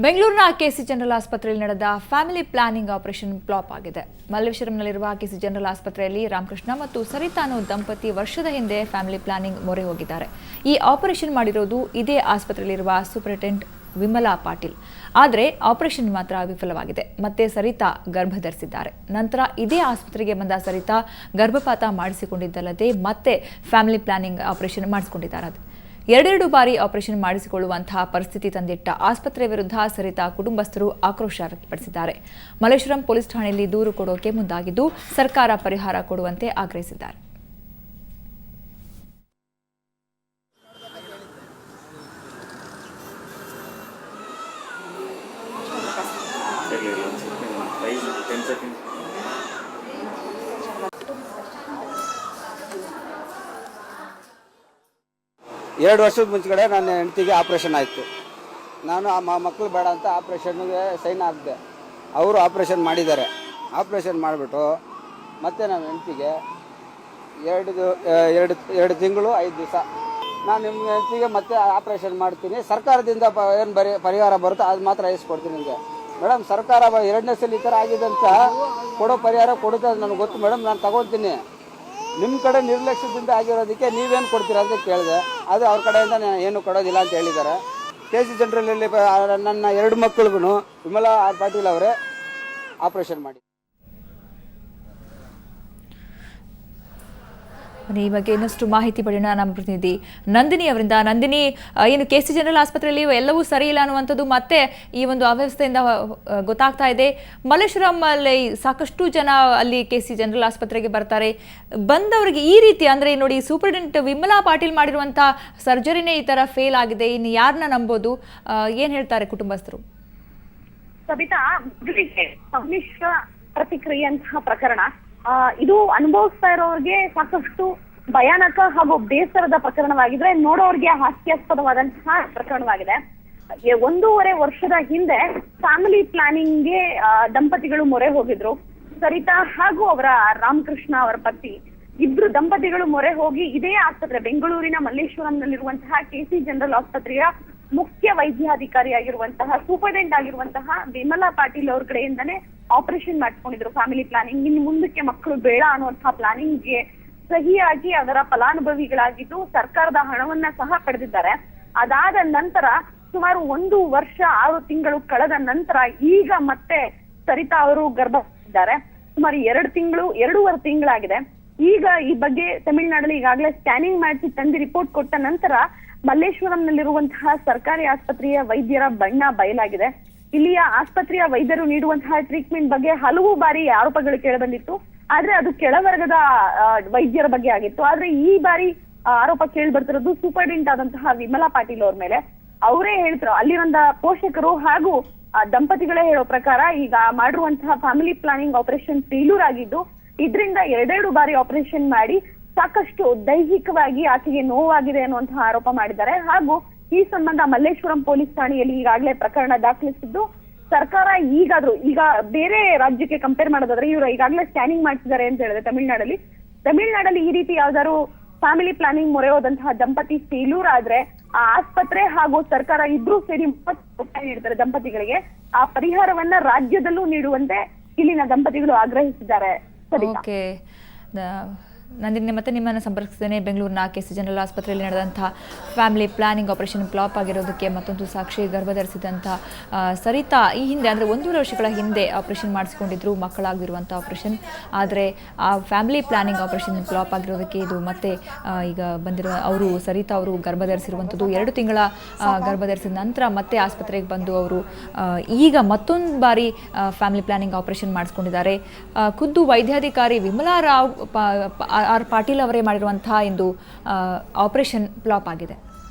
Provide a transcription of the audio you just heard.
ಬೆಂಗಳೂರಿನ KC general ಆಸ್ಪತ್ರೆಯಲ್ಲಿ ನಡೆದ ಫ್ಯಾಮಿಲಿ ಪ್ಲಾನಿಂಗ್ ಆಪರೇಷನ್ ಫ್ಲಾಪ್ ಆಗಿದೆ. ಮಲ್ಲೇಶ್ವರಂನಲ್ಲಿರುವ ಕೆಸಿ ಜನರಲ್ ಆಸ್ಪತ್ರೆಯಲ್ಲಿ ರಾಮಕೃಷ್ಣ ಮತ್ತು ಸರಿತಾ ಅನ್ನೋ ದಂಪತಿ ವರ್ಷದ ಹಿಂದೆ ಫ್ಯಾಮಿಲಿ ಪ್ಲಾನಿಂಗ್ ಮೊರೆ ಹೋಗಿದ್ದಾರೆ. ಈ ಆಪರೇಷನ್ ಮಾಡಿರೋದು ಇದೇ ಆಸ್ಪತ್ರೆಯಲ್ಲಿರುವ ಸೂಪರಿಂಟೆಂಡೆಂಟ್ ವಿಮಲಾ ಪಾಟೀಲ್. ಆದರೆ ಆಪರೇಷನ್ ಮಾತ್ರ ವಿಫಲವಾಗಿದೆ. ಮತ್ತೆ ಸರಿತಾ ಗರ್ಭ ಧರಿಸಿದ್ದಾರೆ. ನಂತರ ಇದೇ ಆಸ್ಪತ್ರೆಗೆ ಬಂದ ಸರಿತಾ ಗರ್ಭಪಾತ ಮಾಡಿಸಿಕೊಂಡಿದ್ದಲ್ಲದೆ ಮತ್ತೆ ಫ್ಯಾಮಿಲಿ ಪ್ಲಾನಿಂಗ್ ಆಪರೇಷನ್ ಮಾಡಿಸಿಕೊಂಡಿದ್ದಾರೆ. ಎರಡೆರಡು ಬಾರಿ ಆಪರೇಷನ್ ಮಾಡಿಸಿಕೊಳ್ಳುವಂತಹ ಪರಿಸ್ಥಿತಿ ತಂದಿಟ್ಟ ಆಸ್ಪತ್ರೆ ವಿರುದ್ಧ ಸರಿತಾ ಕುಟುಂಬಸ್ಥರು ಆಕ್ರೋಶ ವ್ಯಕ್ತಪಡಿಸಿದ್ದಾರೆ. ಮಲ್ಲೇಶ್ವರಂ ಪೊಲೀಸ್ ಠಾಣೆಯಲ್ಲಿ ದೂರು ಕೊಡೋಕೆ ಮುಂದಾಗಿದ್ದು ಸರ್ಕಾರ ಪರಿಹಾರ ಕೊಡುವಂತೆ ಆಗ್ರಹಿಸಿದ್ದಾರೆ. ಎರಡು ವರ್ಷದ ಮುಂಚೆಗಡೆ ನನ್ನ ಹೆಂಡತಿಗೆ ಆಪ್ರೇಷನ್ ಆಯಿತು. ನಾನು ಮಕ್ಕಳು ಬೇಡ ಅಂತ ಆಪ್ರೇಷನ್ಗೆ ಸೈನ್ ಹಾಕಿದೆ. ಅವರು ಆಪ್ರೇಷನ್ ಮಾಡಿದ್ದಾರೆ. ಆಪ್ರೇಷನ್ ಮಾಡಿಬಿಟ್ಟು ಮತ್ತೆ ನನ್ನ ಹೆಂಡತಿಗೆ ಎರಡು ತಿಂಗಳು 5 ದಿವಸ ನಾನು ನಿಮ್ಮ ಹೆಂಡತಿಗೆ ಮತ್ತೆ ಆಪ್ರೇಷನ್ ಮಾಡ್ತೀನಿ, ಸರ್ಕಾರದಿಂದ ಏನು ಪರಿಹಾರ ಬರುತ್ತೋ ಅದು ಮಾತ್ರ ಇಸ್ಕೊಡ್ತೀನಿ ನಿಮಗೆ. ಮೇಡಮ್, ಸರ್ಕಾರ 2ನೇ ಸಲ ಈ ಥರ ಆಗಿದೆ ಅಂತ ಕೊಡೋ ಪರಿಹಾರ ಕೊಡುತ್ತೆ, ಅದು ನನಗೆ ಗೊತ್ತು ಮೇಡಮ್, ನಾನು ತಗೊಳ್ತೀನಿ. ನಿಮ್ಮ ಕಡೆ ನಿರ್ಲಕ್ಷ್ಯದಿಂದ ಆಗಿರೋದಕ್ಕೆ ನೀವೇನು ಕೊಡ್ತೀರಾ ಅಂತ ಕೇಳಿದೆ. ಅದು ಅವ್ರ ಕಡೆಯಿಂದ ಏನು ಕೊಡೋದಿಲ್ಲ ಅಂತ ಹೇಳಿದ್ದಾರೆ. ಕೆಸಿ ಜನರಲಲ್ಲಿ ನನ್ನ 2 ಮಕ್ಕಳಿಗೂ ವಿಮಲಾ ಪಾಟೀಲ್ ಅವರೇ ಆಪರೇಷನ್ ಮಾಡಿ. ಈ ಬಗ್ಗೆ ಇನ್ನಷ್ಟು ಮಾಹಿತಿ ಪಡೆಯೋಣ ನಮ್ಮ ಪ್ರತಿನಿಧಿ ನಂದಿನಿ ಅವರಿಂದ. ನಂದಿನಿ, ಏನು ಕೆಸಿ ಜನರಲ್ ಆಸ್ಪತ್ರೆಯಲ್ಲಿ ಎಲ್ಲವೂ ಸರಿ ಇಲ್ಲ ಅನ್ನುವಂಥದ್ದು ಮತ್ತೆ ಈ ಒಂದು ಅವ್ಯವಸ್ಥೆಯಿಂದ ಗೊತ್ತಾಗ್ತಾ ಇದೆ. ಮಲ್ಲೇಶ್ವರಂ ಅಲ್ಲಿ ಸಾಕಷ್ಟು ಜನ ಅಲ್ಲಿ ಕೆಸಿ ಜನರಲ್ ಆಸ್ಪತ್ರೆಗೆ ಬರ್ತಾರೆ. ಬಂದವರಿಗೆ ಈ ರೀತಿ ಅಂದರೆ ನೋಡಿ, ಸೂಪರಿಂಟೆಂಡೆಂಟ್ ವಿಮಲಾ ಪಾಟೀಲ್ ಮಾಡಿರುವಂಥ ಸರ್ಜರಿನೇ ಈ ಥರ ಫೇಲ್ ಆಗಿದೆ. ಇನ್ನು ಯಾರನ್ನ ನಂಬೋದು? ಏನು ಹೇಳ್ತಾರೆ ಕುಟುಂಬಸ್ಥರು? ಸಬಿತಾ, ಸಮ್ಮಿಶ್ರ ಪ್ರತಿಕ್ರಿಯೆಯಂತಹ ಪ್ರಕರಣ ಇದು ಅನುಭವಿಸ್ತಾ ಇರೋರಿಗೆ ಸಾಕಷ್ಟು ಭಯಾನಕ ಹಾಗೂ ಬೇಸರದ ಪ್ರಕರಣವಾಗಿದ್ರೆ, ನೋಡೋರ್ಗೆ ಹಾಸ್ಯಾಸ್ಪದವಾದಂತಹ ಪ್ರಕರಣವಾಗಿದೆ. 1.5 ವರ್ಷದ ಹಿಂದೆ ಫ್ಯಾಮಿಲಿ ಪ್ಲಾನಿಂಗ್ಗೆ ದಂಪತಿಗಳು ಮೊರೆ ಹೋಗಿದ್ರು. ಸರಿತಾ ಹಾಗೂ ಅವರ ರಾಮಕೃಷ್ಣ ಅವರ ಪತಿ ಇಬ್ರು ದಂಪತಿಗಳು ಮೊರೆ ಹೋಗಿ ಇದೇ ಆಸ್ಪತ್ರೆ ಬೆಂಗಳೂರಿನ ಮಲ್ಲೇಶ್ವರಂನಲ್ಲಿರುವಂತಹ ಕೆಸಿ ಜನರಲ್ ಆಸ್ಪತ್ರೆಯ ಮುಖ್ಯ ವೈದ್ಯಾಧಿಕಾರಿಯಾಗಿರುವಂತಹ ಸೂಪರಿಂಟೆಂಡೆಂಟ್ ಆಗಿರುವಂತಹ ವಿಮಲಾ ಪಾಟೀಲ್ ಅವ್ರ ಕಡೆಯಿಂದಾನೇ ಆಪರೇಷನ್ ಮಾಡ್ಕೊಂಡಿದ್ರು. ಫ್ಯಾಮಿಲಿ ಪ್ಲಾನಿಂಗ್, ಇನ್ನು ಮುಂದಕ್ಕೆ ಮಕ್ಕಳು ಬೇಡ ಅನ್ನುವಂತಹ ಪ್ಲಾನಿಂಗ್ಗೆ ಸಹಿಯಾಗಿ ಅದರ ಫಲಾನುಭವಿಗಳಾಗಿದ್ದು ಸರ್ಕಾರದ ಹಣವನ್ನ ಸಹ ಪಡೆದಿದ್ದಾರೆ. ಅದಾದ ನಂತರ ಸುಮಾರು 1 ವರ್ಷ 6 ತಿಂಗಳು ಕಳೆದ ನಂತರ ಈಗ ಮತ್ತೆ ಸರಿತಾ ಅವರು ಗರ್ಭ ಧರಿಸಿದ್ದಾರೆ. ಸುಮಾರು 2.5 ತಿಂಗಳಾಗಿದೆ. ಈಗ ಈ ಬಗ್ಗೆ ತಮಿಳುನಾಡಲ್ಲಿ ಈಗಾಗಲೇ ಸ್ಕ್ಯಾನಿಂಗ್ ಮಾಡಿಸಿ ತಂದು ರಿಪೋರ್ಟ್ ಕೊಟ್ಟ ನಂತರ ಮಲ್ಲೇಶ್ವರಂನಲ್ಲಿರುವಂತಹ ಸರ್ಕಾರಿ ಆಸ್ಪತ್ರೆಯ ವೈದ್ಯರ ಬಣ್ಣ ಬಯಲಾಗಿದೆ. ಇಲ್ಲಿಯ ಆಸ್ಪತ್ರೆಯ ವೈದ್ಯರು ನೀಡುವಂತಹ ಟ್ರೀಟ್ಮೆಂಟ್ ಬಗ್ಗೆ ಹಲವು ಬಾರಿ ಆರೋಪಗಳು ಕೇಳಿಬಂದಿತ್ತು. ಆದ್ರೆ ಅದು ಕೆಳವರ್ಗದ ವೈದ್ಯರ ಬಗ್ಗೆ ಆಗಿತ್ತು. ಆದ್ರೆ ಈ ಬಾರಿ ಆರೋಪ ಕೇಳಿ ಬರ್ತಿರೋದು ಸೂಪರಿಂಟೆಂಡೆಂಟ್ ಆದಂತಹ ವಿಮಲಾ ಪಾಟೀಲ್ ಅವ್ರ ಮೇಲೆ. ಅವರೇ ಹೇಳ್ತಾರೆ, ಅಲ್ಲಿರಂದ ಪೋಷಕರು ಹಾಗೂ ದಂಪತಿಗಳೇ ಹೇಳೋ ಪ್ರಕಾರ ಈಗ ಮಾಡಿರುವಂತಹ ಫ್ಯಾಮಿಲಿ ಪ್ಲಾನಿಂಗ್ ಆಪರೇಷನ್ ಫೇಲ್ಯೂರ್ ಆಗಿದ್ದು, ಇದರಿಂದ 2 ಬಾರಿ ಆಪರೇಷನ್ ಮಾಡಿ ಸಾಕಷ್ಟು ದೈಹಿಕವಾಗಿ ಆಕೆಗೆ ನೋವಾಗಿದೆ ಅನ್ನುವಂತಹ ಆರೋಪ ಮಾಡಿದ್ದಾರೆ. ಹಾಗೂ ಈ ಸಂಬಂಧ ಮಲ್ಲೇಶ್ವರಂ ಪೊಲೀಸ್ ಠಾಣೆಯಲ್ಲಿ ಈಗಾಗಲೇ ಪ್ರಕರಣ ದಾಖಲಿಸಿದ್ದು, ಸರ್ಕಾರ ಈಗ ಬೇರೆ ರಾಜ್ಯಕ್ಕೆ ಕಂಪೇರ್ ಮಾಡೋದಾದ್ರೆ ಇವರು ಈಗಾಗಲೇ ಸ್ಕ್ಯಾನಿಂಗ್ ಮಾಡಿಸಿದ್ದಾರೆ ಅಂತ ಹೇಳಿದೆ. ತಮಿಳುನಾಡಲ್ಲಿ ಈ ರೀತಿ ಯಾವ್ದಾದ್ರು ಫ್ಯಾಮಿಲಿ ಪ್ಲಾನಿಂಗ್ ಮೊರೆ ಹೋದಂತಹ ದಂಪತಿ ಫೇಲ್ಯೂರ್ ಆದ್ರೆ ಆ ಆಸ್ಪತ್ರೆ ಹಾಗೂ ಸರ್ಕಾರ ಇಬ್ರು ಸೇರಿ 30 ರೂಪಾಯಿ ನೀಡ್ತಾರೆ ದಂಪತಿಗಳಿಗೆ. ಆ ಪರಿಹಾರವನ್ನ ರಾಜ್ಯದಲ್ಲೂ ನೀಡುವಂತೆ ಇಲ್ಲಿನ ದಂಪತಿಗಳು ಆಗ್ರಹಿಸಿದ್ದಾರೆ. ಓಕೆ ನಂದಿನಿ, ಮತ್ತೆ ನಿಮ್ಮನ್ನು ಸಂಪರ್ಕಿಸ್ತೇನೆ. ಬೆಂಗಳೂರಿನ ಕೆಸಿ ಜನರಲ್ ಆಸ್ಪತ್ರೆಯಲ್ಲಿ ನಡೆದಂತಹ ಫ್ಯಾಮಿಲಿ ಪ್ಲಾನಿಂಗ್ ಆಪರೇಷನ್ ಫ್ಲಾಪ್ ಆಗಿರೋದಕ್ಕೆ ಮತ್ತೊಂದು ಸಾಕ್ಷಿ ಗರ್ಭ ಧರಿಸಿದಂಥ ಸರಿತಾ ಈ ಹಿಂದೆ ಅಂದರೆ 1.5 ವರ್ಷಗಳ ಹಿಂದೆ ಆಪರೇಷನ್ ಮಾಡಿಸಿಕೊಂಡಿದ್ರು, ಮಕ್ಕಳಾಗಿರುವಂಥ ಆಪರೇಷನ್. ಆದರೆ ಆ ಫ್ಯಾಮಿಲಿ ಪ್ಲಾನಿಂಗ್ ಆಪರೇಷನ್ ಫ್ಲಾಪ್ ಆಗಿರೋದಕ್ಕೆ ಇದು ಮತ್ತೆ ಈಗ ಬಂದಿರೋ ಸರಿತಾ ಅವರು ಗರ್ಭ ಧರಿಸಿರುವಂಥದ್ದು. 2 ತಿಂಗಳ ಗರ್ಭ ಧರಿಸಿದ ನಂತರ ಮತ್ತೆ ಆಸ್ಪತ್ರೆಗೆ ಬಂದು ಅವರು ಈಗ ಮತ್ತೊಂದು ಬಾರಿ ಫ್ಯಾಮಿಲಿ ಪ್ಲಾನಿಂಗ್ ಆಪರೇಷನ್ ಮಾಡಿಸ್ಕೊಂಡಿದ್ದಾರೆ. ಖುದ್ದು ವೈದ್ಯಾಧಿಕಾರಿ ವಿಮಲಾ ಪಾಟೀಲ್ ಅವರೇ ಮಾಡಿರುವಂತಹ ಇಂದು ಆಪರೇಷನ್ ಫ್ಲಾಪ್ ಆಗಿದೆ.